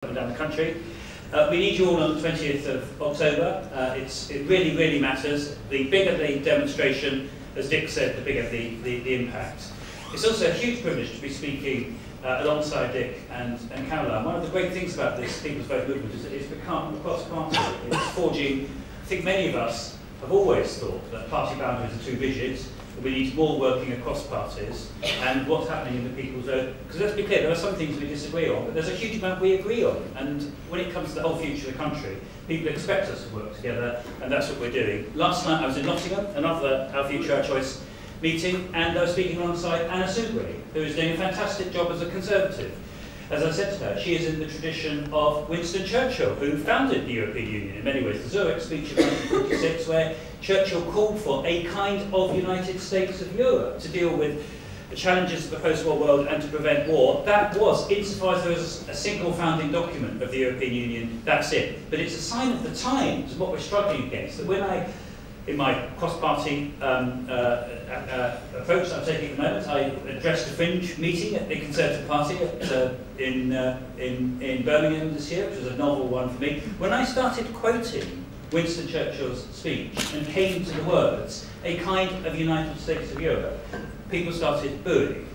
down the country. We need you all on the 20th of October. It really, really matters. The bigger the demonstration, as Dick said, the bigger the impact. It's also a huge privilege to be speaking alongside Dick and Caroline. One of the great things about this People's Vote movement is that it's become cross-party. It's forging, I think many of us have always thought that party boundaries are too rigid, that we need more working across parties, and what's happening in the People's Vote. Because let's be clear, there are some things we disagree on, but there's a huge amount we agree on. And when it comes to the whole future of the country, people expect us to work together, and that's what we're doing. Last night I was in Nottingham, another Our Future, Our Choice meeting, and I was speaking alongside Anna Soubry, who is doing a fantastic job as a Conservative. As I said to her, she is in the tradition of Winston Churchill, who founded the European Union in many ways. The Zurich speech of 1946, where Churchill called for a kind of United States of Europe to deal with the challenges of the post-war world and to prevent war. That was, insofar as there was a single founding document of the European Union, that's it. But it's a sign of the times, what we're struggling against, that when in my cross-party approach that I'm taking at the moment, I addressed a fringe meeting at the Conservative Party in Birmingham this year, which was a novel one for me. When I started quoting Winston Churchill's speech and came to the words, a kind of United States of Europe, people started booing.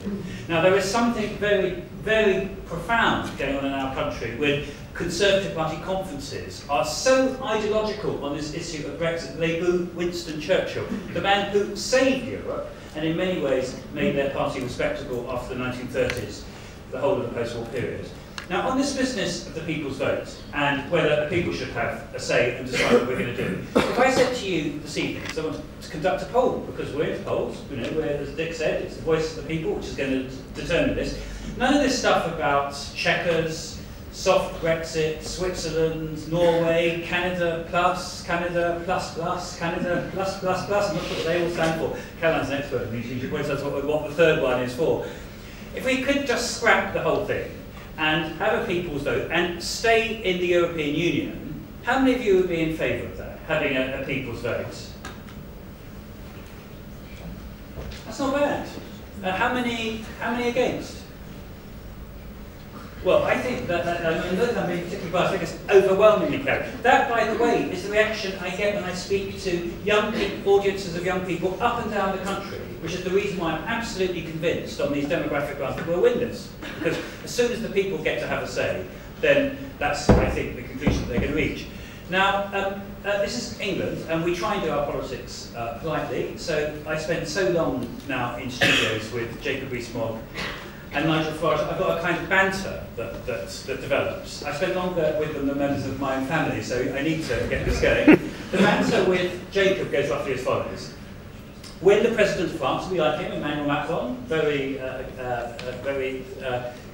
Now there is something very, very profound going on in our country when Conservative Party conferences are so ideological on this issue of Brexit, they boo Winston Churchill, the man who saved Europe and in many ways made their party respectable after the 1930s, the whole of the post-war period. Now on this business of the People's Vote and whether people should have a say and decide what we're going to do, if I said to you this evening, so I want to conduct a poll, because we're in polls, you know, where, as Dick said, it's the voice of the people which is going to determine this. None of this stuff about checkers, soft Brexit, Switzerland, Norway, Canada plus, Canada plus plus, Canada plus plus plus, I'm not sure what they all stand for. Caroline's an expert in these, she points out what the third one is for. If we could just scrap the whole thing and have a People's Vote and stay in the European Union, how many of you would be in favour of that, having a People's Vote? That's not bad. How many against? Well, I think that I'm being particularly biased, I think it's overwhelmingly clear. That, by the way, is the reaction I get when I speak to young people, audiences of young people up and down the country, which is the reason why I'm absolutely convinced on these demographic grounds that we'll win this. Because as soon as the people get to have a say, then that's, I think, the conclusion that they're going to reach. Now, this is England, and we try and do our politics politely. So I spent so long now in studios with Jacob Rees-Mogg and Nigel Farage. I've got a kind of banter that develops. I spent longer with them than members of my own family, so I need to get this going. The banter with Jacob goes roughly as follows. When the President of France, we like him, Emmanuel Macron, very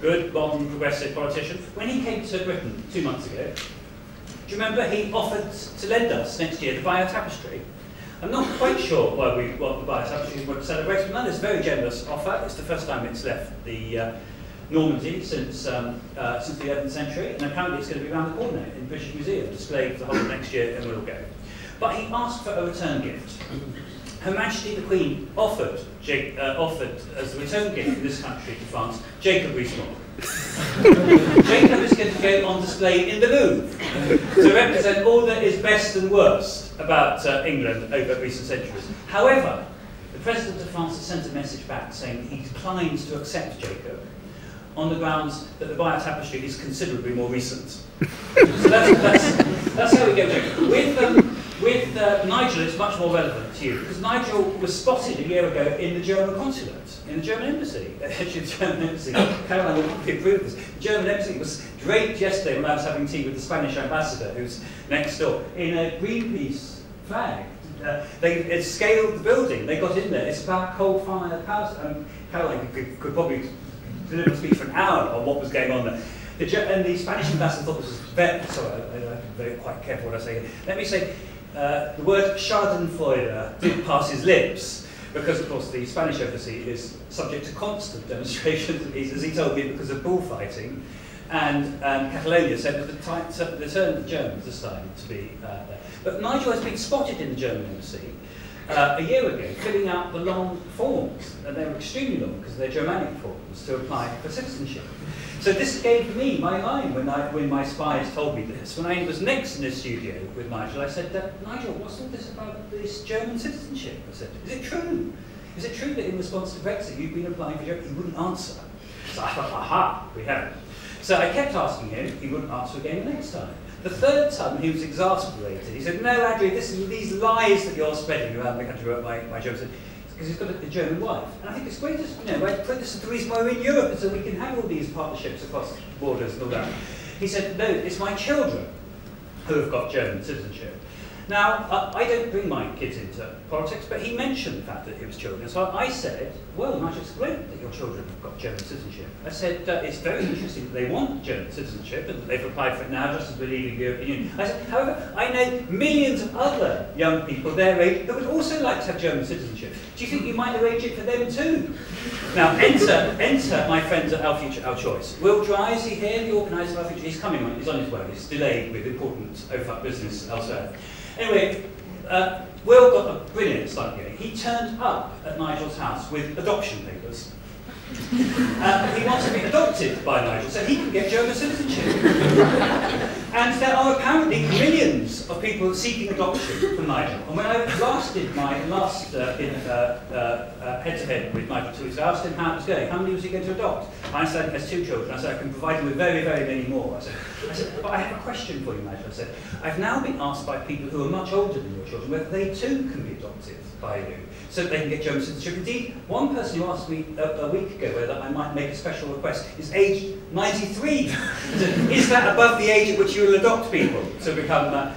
good, modern, progressive politician, when he came to Britain 2 months ago, do you remember he offered to lend us next year the Bayeux Tapestry? I'm not quite sure why we want the Bayeux Tapestry to celebrate, but nonetheless, a very generous offer. It's the first time it's left the Normandy since the 11th century, and apparently it's going to be around the corner in the British Museum, displayed for the whole of next year, and we'll go. But he asked for a return gift. Her Majesty the Queen offered as a return gift from this country to France, Jacob Rees-Mogg. Jacob is going to go on display in the Louvre to represent all that is best and worst about England over recent centuries. However, the President of France has sent a message back saying he declines to accept Jacob on the grounds that the Bayeux Tapestry is considerably more recent. So that's how we go. With Nigel, it's much more relevant to you, because Nigel was spotted a year ago in the German consulate, in the German embassy. Actually, the German embassy, Caroline will probably approve this. The German embassy was draped yesterday when I was having tea with the Spanish ambassador, who's next door, in a Greenpeace flag. They had scaled the building, they got in there. It's about coal-fired power. Caroline could probably deliver a speech for an hour on what was going on there. And the Spanish ambassador thought this was very, sorry, I'm very quite careful what I say here. Let me say, the word Schadenfreude did pass his lips, because of course the Spanish embassy is subject to constant demonstrations, as he told me, because of bullfighting, and Catalonia said that the turn of the Germans this time to be there. But Nigel has been spotted in the German embassy a year ago, filling out the long forms, and they were extremely long because they're Germanic forms to apply for citizenship. So this gave me my line when my spies told me this. When I was next in the studio with Nigel, I said, Nigel, what's all this about this German citizenship? I said, is it true? Is it true that in response to Brexit you've been applying for Germany? He wouldn't answer. So I thought, aha, we haven't. So I kept asking him, he wouldn't answer again the next time. The third time he was exasperated. He said, no, Andrew, these lies that you're spreading around the country about my German, because he's got a German wife. And I think it's great, this is the reason why we're in Europe, so we can have all these partnerships across borders and all that. He said, no, it's my children who have got German citizenship. Now, I don't bring my kids into politics, but he mentioned the fact that he was children. So I said, well, Nigel, it's great that your children have got German citizenship. I said, it's very interesting that they want German citizenship and that they've applied for it now just as we're leaving the European Union. I said, however, I know millions of other young people their age who would also like to have German citizenship. Do you think you might arrange it for them too? Now, enter my friends at Our Future, Our Choice. Will Dry, is he here, the organiser of Our Future? He's coming on, he's on his way. He's delayed with important OFAC business elsewhere. Anyway, Will got a brilliant start going. He turned up at Nigel's house with adoption papers. He wants to be adopted by Nigel so he can get German citizenship. And there are apparently millions of people seeking adoption from Nigel. And when I last did my last head-to-head with Nigel 2 weeks ago, I asked him how it was going. How many was he going to adopt? I said he has 2 children. I said I can provide him with very, very many more. I said, but I have a question for you, Nigel. I said, I've now been asked by people who are much older than your children whether they too can be adopted by you, so that they can get German citizenship. Indeed, one person who asked me a week ago whether I might make a special request is aged 93. Is that above the age at which you will adopt people to become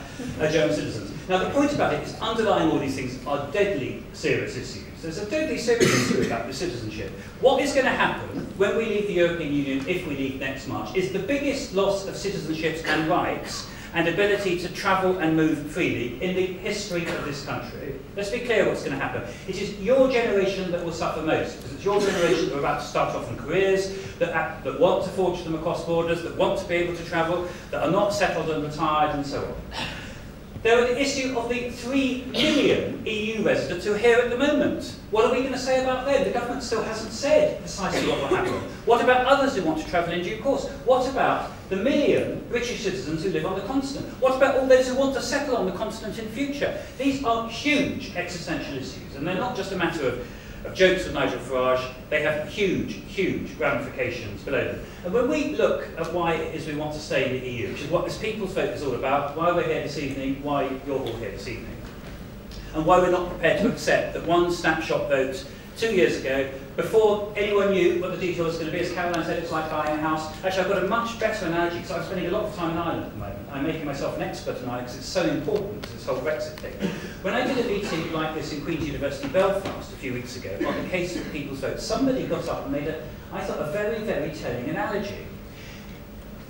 German citizens? Now, the point about it is underlying all these things are deadly serious issues. There's a deadly serious issue about the citizenship. What is going to happen when we leave the European Union, if we leave next March, is the biggest loss of citizenships and rights and ability to travel and move freely in the history of this country. Let's be clear what's going to happen. It is your generation that will suffer most, because it's your generation that are about to start off in careers, that want to forge them across borders, that want to be able to travel, that are not settled and retired, and so on. There are the issue of the 3 million EU residents who are here at the moment. What are we going to say about them? The government still hasn't said precisely what will happen. What about others who want to travel in due course? What about the 1 million British citizens who live on the continent? What about all those who want to settle on the continent in future? These are huge existential issues, and they're not just a matter of jokes with Nigel Farage. They have huge, huge ramifications below them. And when we look at why it is we want to stay in the EU, which is what this People's Vote is all about, why we're here this evening, why you're all here this evening, and why we're not prepared to accept that one snapshot vote 2 years ago, before anyone knew what the detail was going to be, as Caroline said, it's like buying a house. Actually, I've got a much better analogy, because I'm spending a lot of time in Ireland at the moment. I'm making myself an expert in Ireland because it's so important to this whole Brexit thing. When I did a meeting like this in Queen's University, Belfast, a few weeks ago, on the case of the People's Vote, somebody got up and made I thought, a very, very telling analogy.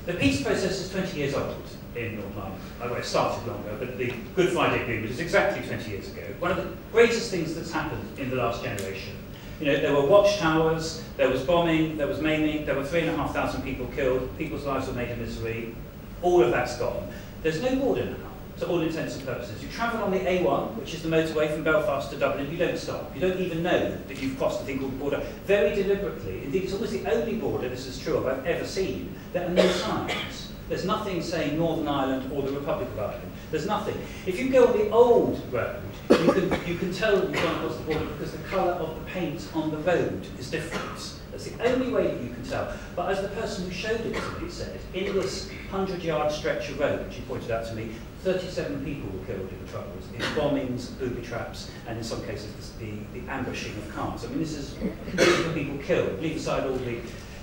The peace process is 20 years old in Northern Ireland. Well, it started longer, but the Good Friday Agreement is exactly 20 years ago. One of the greatest things that's happened in the last generation. You know, there were watchtowers, there was bombing, there was maiming, there were 3,500 people killed, people's lives were made a misery. All of that's gone. There's no border now, to all intents and purposes. You travel on the A1, which is the motorway from Belfast to Dublin, you don't stop. You don't even know that you've crossed a thing called the border. Very deliberately, indeed it's almost the only border, this is true of, I've ever seen, there are no signs. There's nothing saying Northern Ireland or the Republic of Ireland. There's nothing. If you go on the old road, you can tell you've gone across the border because the colour of the paint on the road is different. That's the only way that you can tell. But as the person who showed it to me said, in this 100-yard stretch of road, she pointed out to me, 37 people were killed in the Troubles, in bombings, booby traps, and in some cases the ambushing of cars. I mean, this is people killed, leave aside all the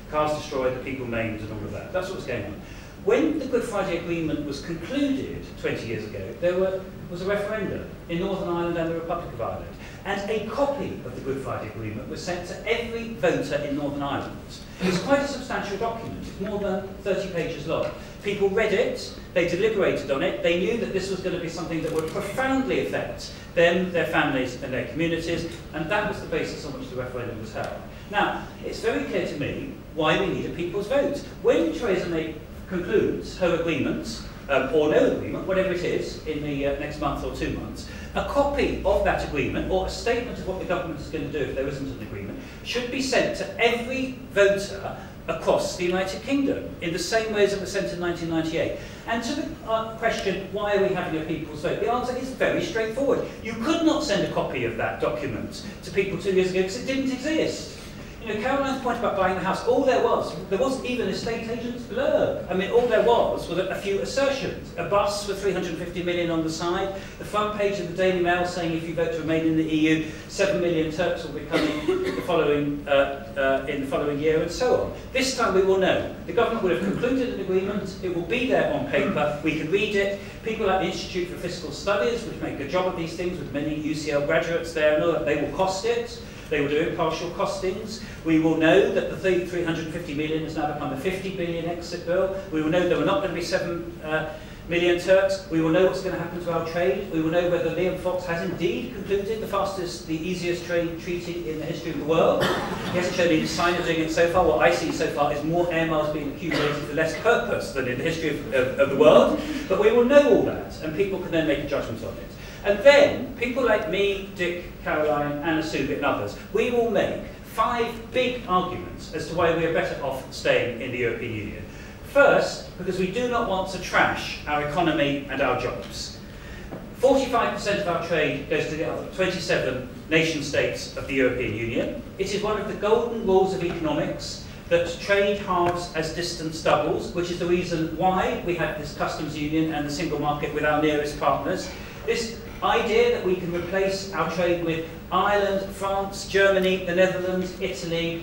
cars destroyed, the people maimed, and all of that. That's what was going on. When the Good Friday Agreement was concluded 20 years ago, there was a referendum in Northern Ireland and the Republic of Ireland, and a copy of the Good Friday Agreement was sent to every voter in Northern Ireland. It's quite a substantial document. It's more than 30 pages long. People read it, they deliberated on it, they knew that this was going to be something that would profoundly affect them, their families, and their communities, and that was the basis on which the referendum was held. Now, it's very clear to me why we need a people's vote. When Theresa May concludes her agreement, or no agreement, whatever it is, in the next month or 2 months, a copy of that agreement, or a statement of what the government is going to do if there isn't an agreement, should be sent to every voter across the United Kingdom in the same way as it was sent in 1998. And to the question, why are we having a people's vote? The answer is very straightforward. You could not send a copy of that document to people 2 years ago because it didn't exist. You know, Caroline's point about buying the house, all there wasn't even a estate agent's blurb. I mean, all there was a few assertions. A bus with 350 million on the side, the front page of the Daily Mail saying if you vote to remain in the EU, 7 million Turks will be coming in the following year, and so on. This time we will know. The government will have concluded an agreement, it will be there on paper, we can read it. People like the Institute for Fiscal Studies, which make a job of these things with many UCL graduates there, know that they will cost it. They will do impartial costings. We will know that the 350 million has now become a 50 billion exit bill. We will know there are not going to be 7 million Turks. We will know what's going to happen to our trade. We will know whether Liam Fox has indeed concluded the easiest trade treaty in the history of the world. He hasn't shown any sign of doing it so far. What I see so far is more air miles being accumulated for less purpose than in the history of the world. But we will know all that, and people can then make a judgment on it. And then, people like me, Dick, Caroline, Anna Subit and others, we will make 5 big arguments as to why we are better off staying in the European Union. First, because we do not want to trash our economy and our jobs. 45% of our trade goes to the other 27 nation states of the European Union. It is one of the golden rules of economics that trade halves as distance doubles, which is the reason why we have this customs union and the single market with our nearest partners. This idea that we can replace our trade with Ireland, France, Germany, the Netherlands, Italy,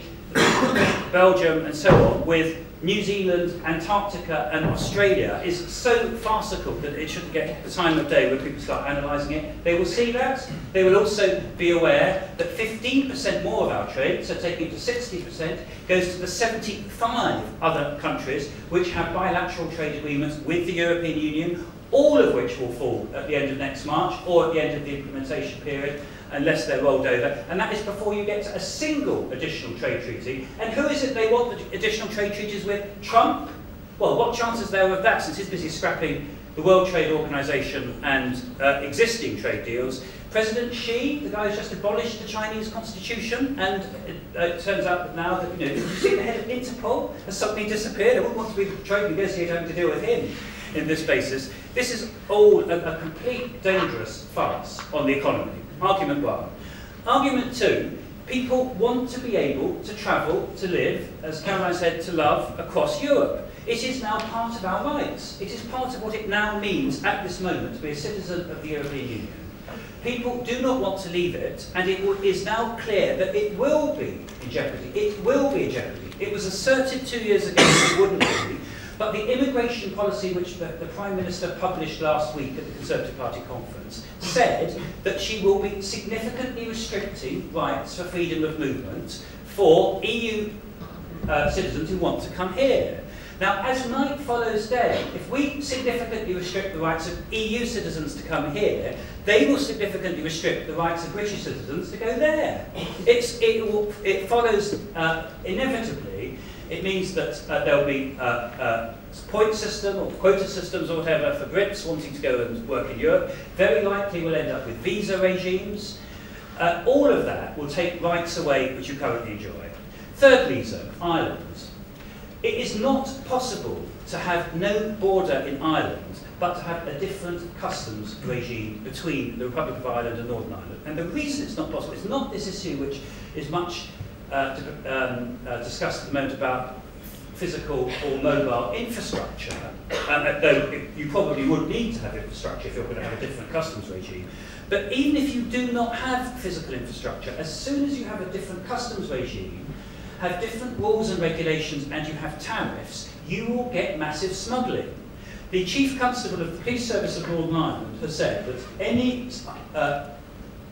Belgium and so on, with New Zealand, Antarctica and Australia is so farcical that it shouldn't get the time of day when people start analysing it. They will see that. They will also be aware that 15% more of our trade, so taking it to 60%, goes to the 75 other countries which have bilateral trade agreements with the European Union, all of which will fall at the end of next March or at the end of the implementation period, unless they're rolled over. And that is before you get to a single additional trade treaty. And who is it they want the additional trade treaties with? Trump? Well, what chance is there of that, since he's busy scrapping the World Trade Organization and existing trade deals? President Xi, the guy who's just abolished the Chinese constitution, and it turns out that now that, you see the head of Interpol has suddenly disappeared. I wouldn't want to be the trade negotiator having to deal with him in this basis. This is all a complete dangerous farce on the economy. Argument 1. Argument 2, people want to be able to travel, to live, as Caroline said, to love across Europe. It is now part of our rights. It is part of what it now means at this moment to be a citizen of the European Union. People do not want to leave it, and it is now clear that it will be in jeopardy. It will be in jeopardy. It was asserted 2 years ago that it wouldn't be. But the immigration policy which the Prime Minister published last week at the Conservative Party conference said that she will be significantly restricting rights for freedom of movement for EU citizens who want to come here. Now, as night follows day, if we significantly restrict the rights of EU citizens to come here, they will significantly restrict the rights of British citizens to go there. It follows inevitably. It means that there'll be a point system or quota systems or whatever for Brits wanting to go and work in Europe. Very likely we'll end up with visa regimes. All of that will take rights away which you currently enjoy. Third reason, Ireland. It is not possible to have no border in Ireland but to have a different customs regime between the Republic of Ireland and Northern Ireland. And the reason it's not possible is not this issue which is much discussed at the moment about physical or mobile infrastructure, though you probably would need to have infrastructure if you're going to have a different customs regime. But even if you do not have physical infrastructure, as soon as you have a different customs regime, have different rules and regulations, and you have tariffs, you will get massive smuggling. The Chief Constable of the Police Service of Northern Ireland has said that any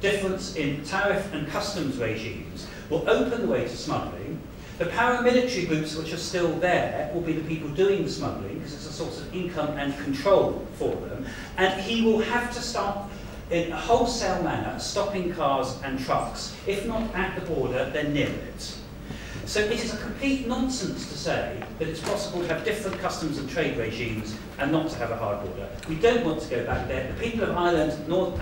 difference in tariff and customs regimes will open the way to smuggling. The paramilitary groups which are still there will be the people doing the smuggling, because it's a source of income and control for them. And he will have to start in a wholesale manner stopping cars and trucks, if not at the border, then near it. So it is a complete nonsense to say that it's possible to have different customs and trade regimes and not to have a hard border. We don't want to go back there. The people of Ireland, north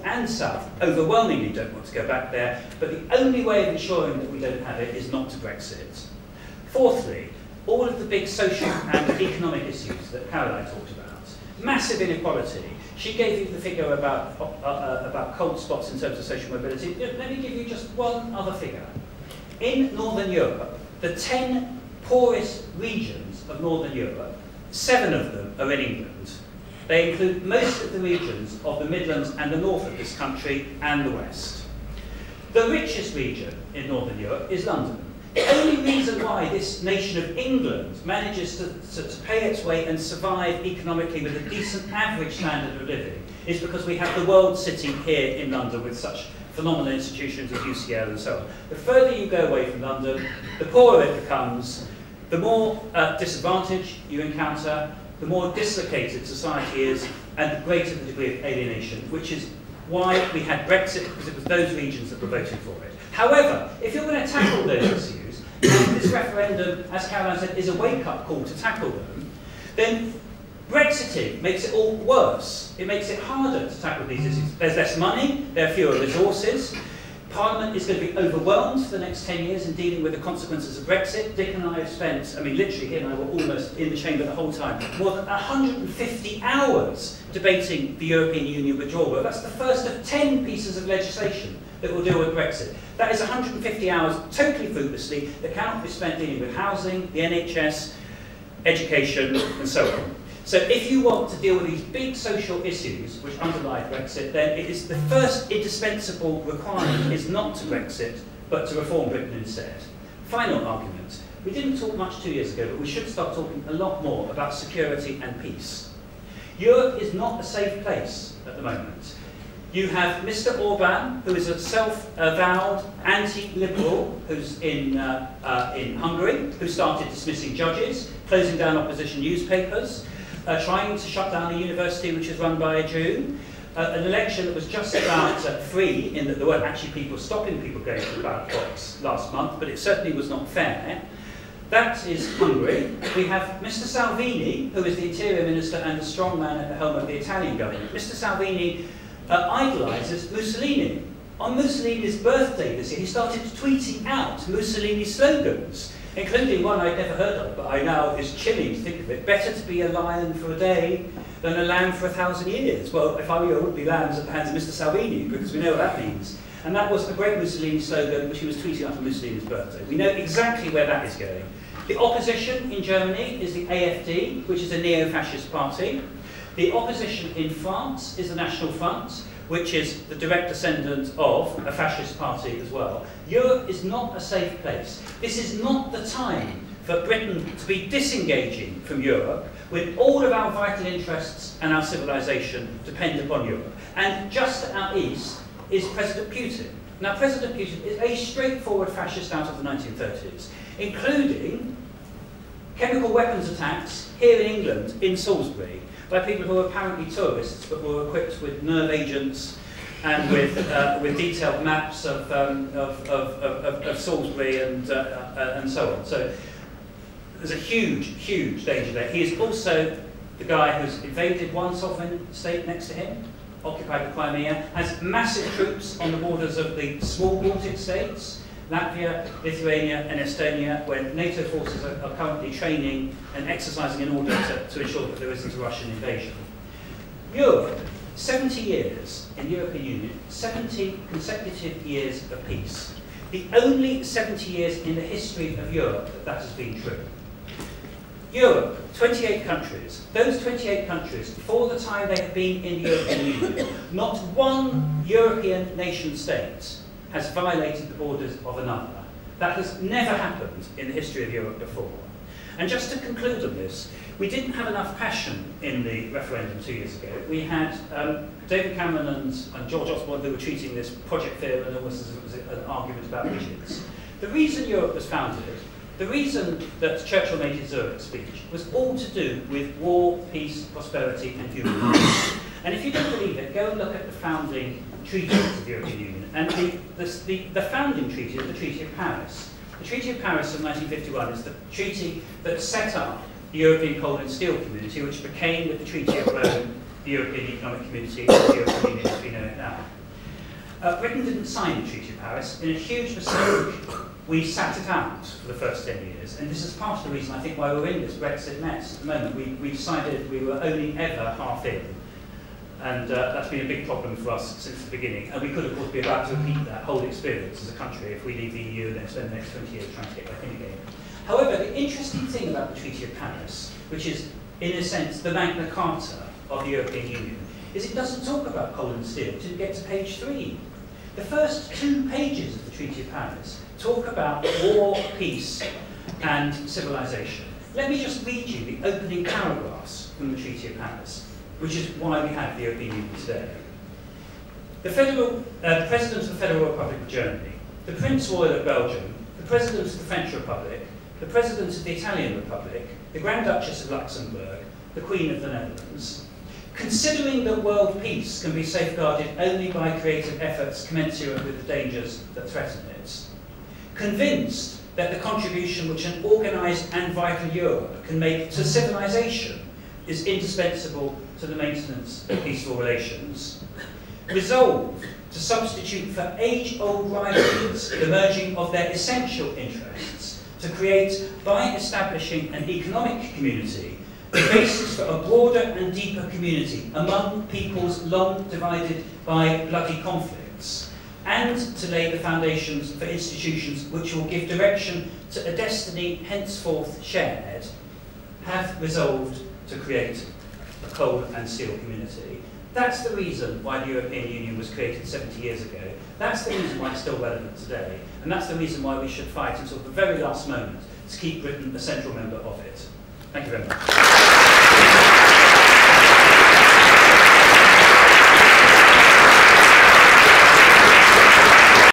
and south, overwhelmingly don't want to go back there, but the only way of ensuring that we don't have it is not to Brexit. Fourthly, all of the big social and economic issues that Caroline talked about. Massive inequality. She gave you the figure about cold spots in terms of social mobility. Let me give you just one other figure. In Northern Europe, the 10 poorest regions of Northern Europe, 7 of them are in England. They include most of the regions of the Midlands and the north of this country and the west. The richest region in Northern Europe is London. The only reason why this nation of England manages to pay its way and survive economically with a decent average standard of living is because we have the world city here in London with such phenomenal institutions as UCL and so on. The further you go away from London, the poorer it becomes, the more disadvantage you encounter, the more dislocated society is, and the greater the degree of alienation, which is why we had Brexit, because it was those regions that were voting for it. However, if you're going to tackle those issues, and this referendum, as Caroline said, is a wake-up call to tackle them, then Brexiting makes it all worse. It makes it harder to tackle these issues. There's less money, there are fewer resources. Parliament is going to be overwhelmed for the next 10 years in dealing with the consequences of Brexit. Dick and I have spent, I mean, literally, he and I were almost in the chamber the whole time, more than 150 hours debating the European Union withdrawal. Well, that's the first of 10 pieces of legislation that will deal with Brexit. That is 150 hours totally fruitlessly that cannot be spent dealing with housing, the NHS, education, and so on. So if you want to deal with these big social issues which underlie Brexit, then it is the first indispensable requirement is not to Brexit, but to reform Britain instead. Final argument. We didn't talk much 2 years ago, but we should start talking a lot more about security and peace. Europe is not a safe place at the moment. You have Mr. Orban, who is a self-avowed anti-liberal, who's in Hungary, who started dismissing judges, closing down opposition newspapers, trying to shut down a university which is run by a Jew, an election that was just about free in that there weren't actually people stopping people going to the ballot box last month, but it certainly was not fair. That is Hungary. We have Mr. Salvini, who is the Interior Minister and the strong man at the helm of the Italian government. Mr. Salvini idolises Mussolini. On Mussolini's birthday this year, he started tweeting out Mussolini slogans, including one I'd never heard of, but I now is chilling to think of it. Better to be a lion for a day than a lamb for 1,000 years. Well, if I were you, I wouldn't be lambs at the hands of Mr. Salvini, because we know what that means. And that was the great Mussolini slogan, which he was tweeting out on Mussolini's birthday. We know exactly where that is going. The opposition in Germany is the AfD, which is a neo-fascist party. The opposition in France is the National Front, which is the direct descendant of a fascist party as well. Europe is not a safe place. This is not the time for Britain to be disengaging from Europe when all of our vital interests and our civilization depend upon Europe. And just to our east is President Putin. Now, President Putin is a straightforward fascist out of the 1930s, including chemical weapons attacks here in England, in Salisbury, by people who are apparently tourists but were equipped with nerve agents and with detailed maps of Salisbury and so on. So there's a huge, huge danger there. He is also the guy who's invaded one sovereign state next to him, occupied the Crimea, has massive troops on the borders of the small Baltic states, Latvia, Lithuania and Estonia, where NATO forces are currently training and exercising in order to ensure that there isn't a Russian invasion. Europe, 70 years in the European Union, 70 consecutive years of peace. The only 70 years in the history of Europe that has been true. Europe, 28 countries. Those 28 countries, for the time they have been in the European Union, not one European nation state has violated the borders of another. That has never happened in the history of Europe before. And just to conclude on this, we didn't have enough passion in the referendum 2 years ago. We had David Cameron and George Osborne who were treating this Project Fear and almost as it was an argument about visions. The reason Europe was founded, the reason that Churchill made his Zurich speech, was all to do with war, peace, prosperity and human rights. And if you don't believe it, go and look at the founding treaties of the European Union. And the founding treaty is the Treaty of Paris. The Treaty of Paris of 1951 is the treaty that set up the European Coal and Steel Community, which became, with the Treaty of Rome, the European Economic Community, and the European Union as we know it now. Britain didn't sign the Treaty of Paris in a huge mistake We sat it out for the first 10 years, and this is part of the reason I think why we're in this Brexit mess at the moment. We decided we were only ever half in, and that's been a big problem for us since the beginning. And we could, of course, be about to repeat that whole experience as a country if we leave the EU and then spend the next 20 years trying to get back in again. However, the interesting thing about the Treaty of Paris, which is, in a sense, the Magna Carta of the European Union, is it doesn't talk about coal and steel until you get to page 3. The first 2 pages of the Treaty of Paris talk about war, peace, and civilization. Let me just read you the opening paragraphs from the Treaty of Paris, which is why we have the European Union today. The President of the Federal Republic of Germany, the Prince Royal of Belgium, the President of the French Republic, the President of the Italian Republic, the Grand Duchess of Luxembourg, the Queen of the Netherlands, considering that world peace can be safeguarded only by creative efforts commensurate with the dangers that threaten it, convinced that the contribution which an organised and vital Europe can make to civilization is indispensable to the maintenance of peaceful relations, resolved to substitute for age-old rivalries the merging of their essential interests to create, by establishing an economic community, the basis for a broader and deeper community among peoples long divided by bloody conflicts, and to lay the foundations for institutions which will give direction to a destiny henceforth shared, have resolved to create a coal and steel community. That's the reason why the European Union was created 70 years ago. That's the reason why it's still relevant today. And that's the reason why we should fight until the very last moment to keep Britain a central member of it. Thank you very much.